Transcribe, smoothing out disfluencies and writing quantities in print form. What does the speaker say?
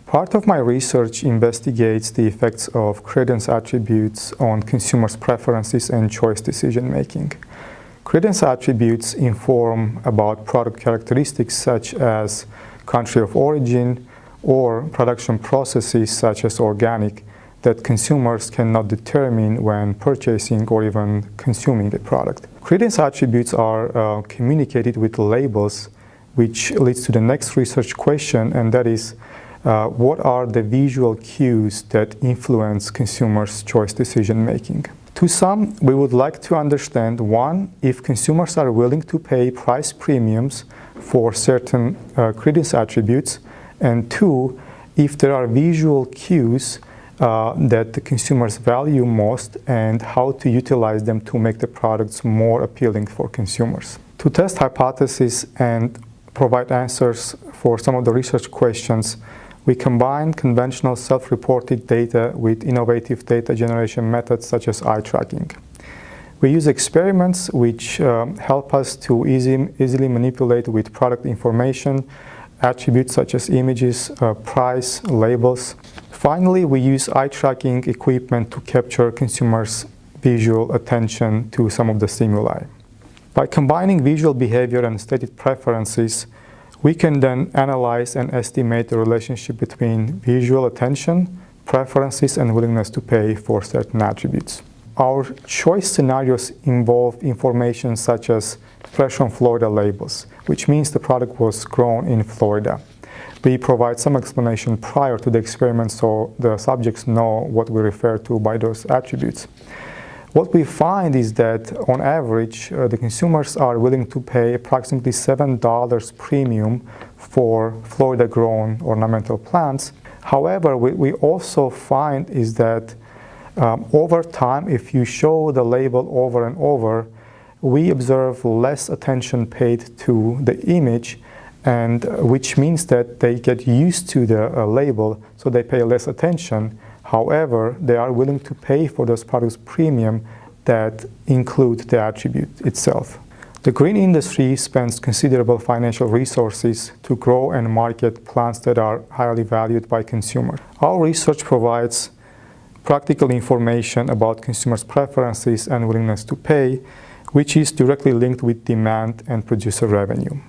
Part of my research investigates the effects of credence attributes on consumers' preferences and choice decision-making. Credence attributes inform about product characteristics such as country of origin or production processes such as organic that consumers cannot determine when purchasing or even consuming the product. Credence attributes are communicated with labels, which leads to the next research question, and that is, what are the visual cues that influence consumers' choice decision-making? To some, we would like to understand, one, if consumers are willing to pay price premiums for certain credence attributes, and two, if there are visual cues that the consumers value most and how to utilize them to make the products more appealing for consumers. To test hypotheses and provide answers for some of the research questions, we combine conventional self-reported data with innovative data generation methods such as eye tracking. We use experiments which help us to easily manipulate with product information, attributes such as images, price, labels. Finally, we use eye tracking equipment to capture consumers' visual attention to some of the stimuli. By combining visual behavior and stated preferences, we can then analyze and estimate the relationship between visual attention, preferences, and willingness to pay for certain attributes. Our choice scenarios involve information such as fresh from Florida labels, which means the product was grown in Florida. We provide some explanation prior to the experiment so the subjects know what we refer to by those attributes. What we find is that, on average, the consumers are willing to pay approximately $7 premium for Florida-grown ornamental plants. However, what we also find is that over time, if you show the label over and over, we observe less attention paid to the image, and which means that they get used to the label, so they pay less attention. However, they are willing to pay for those products premium that include the attribute itself. The green industry spends considerable financial resources to grow and market plants that are highly valued by consumers. Our research provides practical information about consumers' preferences and willingness to pay, which is directly linked with demand and producer revenue.